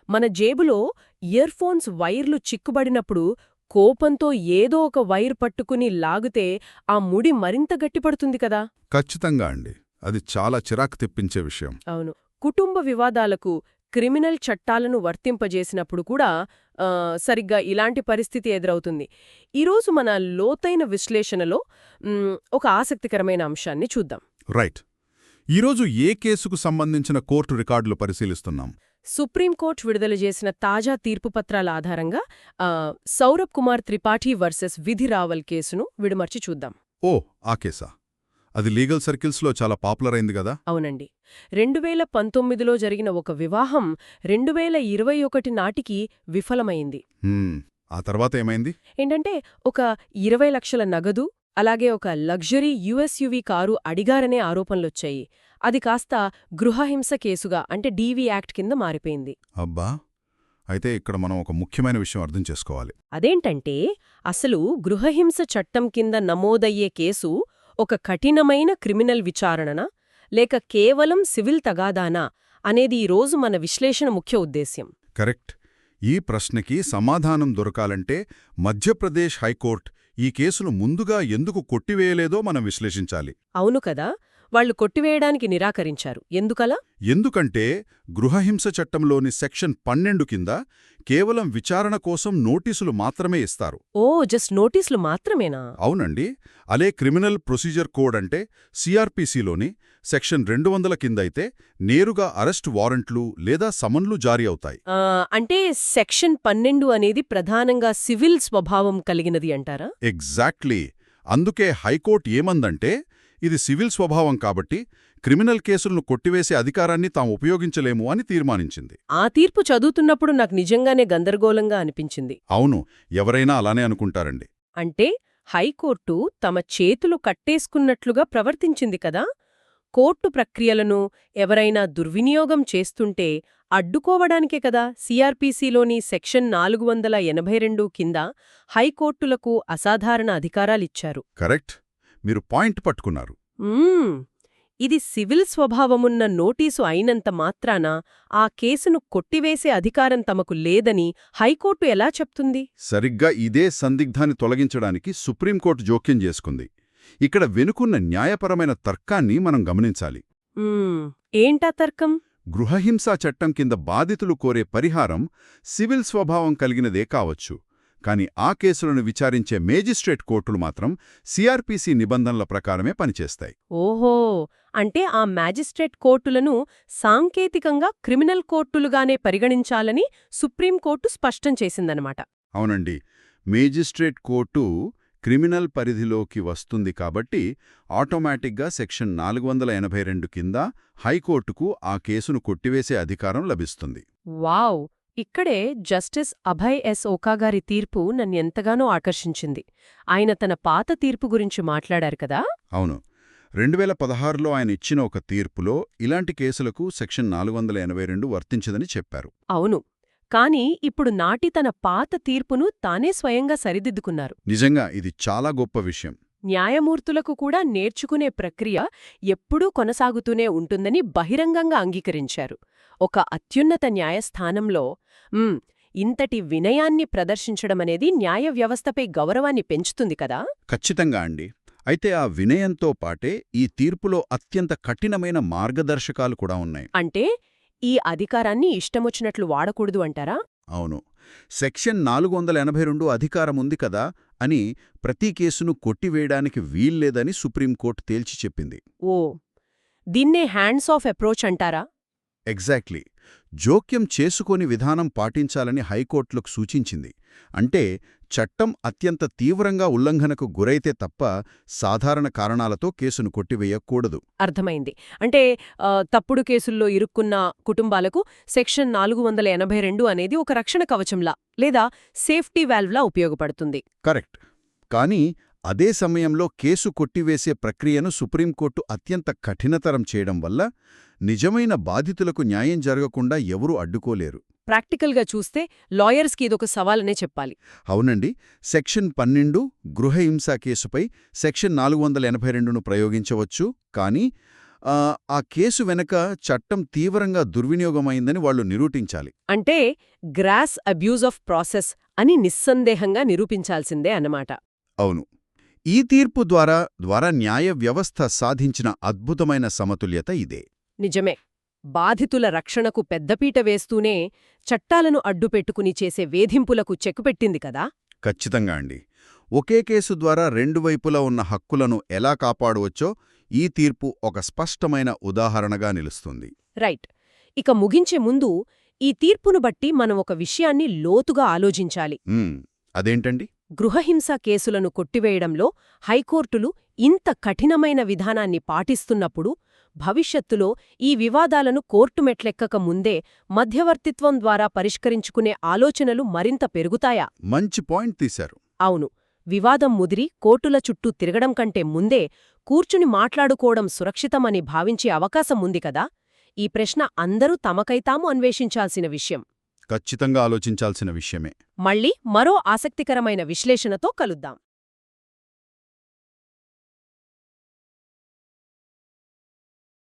మన జేబులో ఇయర్ఫోన్స్ వైర్లు చిక్కుబడినప్పుడు కోపంతో ఏదో ఒక వైర్ పట్టుకుని లాగితే ఆ ముడి మరింత గట్టిపడుతుంది కదా. ఖచ్చితంగా అండి. అది చాలా చిరాకు తెప్పించే విషయం. అవును. కుటుంబ వివాదాలకు క్రిమినల్ చట్టాలను వర్తింపజేసినప్పుడు కూడా సరిగ్గా ఇలాంటి పరిస్థితి ఎదురవుతుంది. ఈరోజు మన లోతైన విశ్లేషణలో ఒక ఆసక్తికరమైన అంశాన్ని చూద్దాం. రైట్. ఈరోజు ఏ కేసుకు సంబంధించిన కోర్టు రికార్డులు పరిశీలిస్తున్నాం? సుప్రీంకోర్టు విడుదల చేసిన తాజా తీర్పుపత్రాల ఆధారంగా సౌరభ్ కుమార్ త్రిపాఠి వర్సెస్ విధి రావల్ కేసును విడమర్చి చూద్దాం. ఓ, ఆ కేసా? అది లీగల్ సర్కిల్స్లో చాలా పాపులర్ అయింది కదా. అవునండి. 2019లో జరిగిన ఒక వివాహం 2021 నాటికి విఫలమైంది. ఆ తర్వాత ఏమైంది? ఏంటంటే ఒక 20 లక్షల నగదు, అలాగే ఒక లగ్జరీ యుఎస్యువి కారు అడిగారనే ఆరోపణలొచ్చాయి. అది కాస్త గృహహింస కేసుగా అంటే డీవీ యాక్ట్ కింద మారిపోయింది. అబ్బా! అయితే ఇక్కడ మనం ఒక ముఖ్యమైన విషయం అర్థం చేసుకోవాలి. అదేంటంటే అసలు గృహహింస చట్టం కింద నమోదయ్యే కేసు ఒక కఠినమైన క్రిమినల్ విచారణనా లేక కేవలం సివిల్ తగాదానా అనేది ఈరోజు మన విశ్లేషణ ముఖ్య ఉద్దేశ్యం. కరెక్ట్. ఈ ప్రశ్నకి సమాధానం దొరకాలంటే మధ్యప్రదేశ్ హైకోర్టు ఈ కేసును ముందుగా ఎందుకు కొట్టివేయలేదో మనం విశ్లేషించాలి. అవును కదా. వాళ్లు కొట్టివేయడానికి నిరాకరించారు. ఎందుకలా? ఎందుకంటే గృహహింస చట్టంలోని సెక్షన్ 12 కింద కేవలం విచారణ కోసం నోటీసులు మాత్రమే ఇస్తారు. ఓ, జస్ట్ నోటీసులు మాత్రమేనా? అవునండి. అలే క్రిమినల్ ప్రొసీజర్ కోడ్ అంటే సిఆర్పిసిలోని సెక్షన్ 200 కిందైతే నేరుగా అరెస్ట్ వారెంట్లు లేదా సమన్లు జారీ అవుతాయి. అంటే సెక్షన్ 12 అనేది ప్రధానంగా సివిల్ స్వభావం కలిగినది అంటారా? ఎగ్జాక్ట్లీ. అందుకే హైకోర్టు ఏమందంటే ఇది సివిల్ స్వభావం కాబట్టి క్రిమినల్ కేసులను కొట్టివేసే అధికారాన్ని తాము ఉపయోగించలేము అని తీర్మానించింది. ఆ తీర్పు చదువుతున్నప్పుడు నాకు నిజంగానే గందరగోళంగా అనిపించింది. అవును, ఎవరైనా అలానే అనుకుంటారండి. అంటే హైకోర్టు తమ చేతులు కట్టేసుకున్నట్లుగా ప్రవర్తించింది కదా. కోర్టు ప్రక్రియలను ఎవరైనా దుర్వినియోగం చేస్తుంటే అడ్డుకోవడానికే కదా సిఆర్పిసిలోని సెక్షన్ 482 కింద హైకోర్టులకు అసాధారణ అధికారాలిచ్చారు. కరెక్ట్. మీరు పాయింట్ పట్టుకున్నారు. ఇది సివిల్ స్వభావమున్న నోటీసు అయినంత మాత్రాన ఆ కేసును కొట్టివేసే అధికారం తమకు లేదని హైకోర్టు ఎలా చెప్తుంది? సరిగ్గా ఇదే సందిగ్ధాన్ని తొలగించడానికి సుప్రీంకోర్టు జోక్యం చేసుకుంది. ఇక్కడ వెనుకున్న న్యాయపరమైన తర్కాన్ని మనం గమనించాలి. ఏంటా తర్కం? గృహహింసా చట్టం కింద బాధితులు కోరే పరిహారం సివిల్ స్వభావం కలిగినదే కావచ్చు. కాని ఆ కేసులను విచారించే మేజిస్ట్రేట్ కోర్టులు మాత్రం సిఆర్పిసి నిబంధనల ప్రకారమే పనిచేస్తాయి. ఓహో, అంటే ఆ మ్యాజిస్ట్రేట్ కోర్టులను సాంకేతికంగా క్రిమినల్ కోర్టులుగానే పరిగణించాలని సుప్రీంకోర్టు స్పష్టం చేసిందనమాట. అవునండి. మేజిస్ట్రేట్ కోర్టు క్రిమినల్ పరిధిలోకి వస్తుంది కాబట్టి ఆటోమేటిక్గా సెక్షన్ 482 కింద హైకోర్టుకు ఆ కేసును కొట్టివేసే అధికారం లభిస్తుంది. వావ్! ఇక్కడే జస్టిస్ అభయ్ ఎస్ ఓకా గారి తీర్పు నన్నెంతగానో ఆకర్షించింది. ఆయన తన పాత తీర్పు గురించి మాట్లాడారు కదా. అవును. 2016లో ఆయన ఇచ్చిన ఒక తీర్పులో ఇలాంటి కేసులకు సెక్షన్ 482 వర్తించదని చెప్పారు. అవును. కానీ ఇప్పుడు నాటి తన పాత తీర్పును తానే స్వయంగా సరిదిద్దుకున్నారు. నిజంగా ఇది చాలా గొప్ప విషయం. న్యాయమూర్తులకు కూడా నేర్చుకునే ప్రక్రియ ఎప్పుడూ కొనసాగుతూనే ఉంటుందని బహిరంగంగా అంగీకరించారు. ఒక అత్యున్నత న్యాయస్థానంలో ఇంతటి వినయాన్ని ప్రదర్శించడమనేది న్యాయ వ్యవస్థపై గౌరవాన్ని పెంచుతుంది కదా. ఖచ్చితంగా అండి. అయితే ఆ వినయంతో పాటే ఈ తీర్పులో అత్యంత కఠినమైన మార్గదర్శకాలు కూడా ఉన్నాయి. అంటే ఈ అధికారాన్ని ఇష్టమొచ్చినట్లు వాడకూడదు అంటారా? అవును. సెక్షన్ 482 అధికారముంది కదా అని ప్రతి కేసును కొట్టివేయడానికి వీల్లేదని సుప్రీంకోర్టు తేల్చి చెప్పింది. ఓ, దీన్నే హ్యాండ్స్ ఆఫ్ అప్రోచ్ అంటారా? ఎగ్జాక్ట్లీ. జోక్యం చేసుకొని విధానం పాటించాలని హైకోర్టులకు సూచించింది. అంటే చట్టం అత్యంత తీవ్రంగా ఉల్లంఘనకు గురైతే తప్ప సాధారణ కారణాలతో కేసును కొట్టివేయకూడదు. అర్థమైంది. అంటే తప్పుడు కేసుల్లో ఇరుక్కున్న కుటుంబాలకు సెక్షన్ 482 అనేది ఒక రక్షణ కవచంలా లేదా సేఫ్టీ వాల్వ్లా ఉపయోగపడుతుంది. కరెక్ట్. కానీ అదే సమయంలో కేసు కొట్టివేసే ప్రక్రియను సుప్రీంకోర్టు అత్యంత కఠినతరం చేయడం వల్ల నిజమైన బాధితులకు న్యాయం జరగకుండా ఎవరూ అడ్డుకోలేరు. ప్రాక్టికల్గా చూస్తే లాయర్స్కి ఇదొక సవాలనే చెప్పాలి. అవునండి. సెక్షన్ 12 గృహహింసా కేసుపై సెక్షన్ 482ను ప్రయోగించవచ్చు. కానీ ఆ కేసు వెనక చట్టం తీవ్రంగా దుర్వినియోగమైందని వాళ్ళు నిరూపించాలి. అంటే గ్రాస్ అబ్యూజ్ ఆఫ్ ప్రాసెస్ అని నిస్సందేహంగా నిరూపించాల్సిందే అన్నమాట. అవును. ఈ తీర్పు ద్వారా న్యాయ వ్యవస్థ సాధించిన అద్భుతమైన సమతుల్యత ఇదే. నిజమే. బాధితుల రక్షణకు పెద్దపీట వేస్తూనే చట్టాలను అడ్డుపెట్టుకుని చేసే వేధింపులకు చెక్కుపెట్టింది కదా. ఖచ్చితంగా అండి. ఒకే కేసు ద్వారా రెండు వైపులా ఉన్న హక్కులను ఎలా కాపాడవచ్చో ఈ తీర్పు ఒక స్పష్టమైన ఉదాహరణగా నిలుస్తుంది. రైట్. ఇక ముగించే ముందు ఈ తీర్పును బట్టి మనం ఒక విషయాన్ని లోతుగా ఆలోచించాలి. అదేంటండి? గృహహింస కేసులను కొట్టివేయడంలో హైకోర్టులు ఇంత కఠినమైన విధానాన్ని పాటిస్తున్నప్పుడు భవిష్యత్తులో ఈ వివాదాలను కోర్టు మెట్లెక్కక ముందే మధ్యవర్తిత్వం ద్వారా పరిష్కరించుకునే ఆలోచనలు మరింత పెరుగుతాయా? మంచి పాయింట్ తీశారు. అవును. వివాదం ముదిరి కోర్టుల చుట్టూ తిరగడం కంటే ముందే కూర్చుని మాట్లాడుకోవడం సురక్షితమని భావించే అవకాశం ఉంది కదా. ఈ ప్రశ్న అందరూ తమకైతాము అన్వేషించాల్సిన విషయం. ఖచ్చితంగా ఆలోచించాల్సిన విషయమే. మళ్ళీ మరో ఆసక్తికరమైన విశ్లేషణతో కలుద్దాం.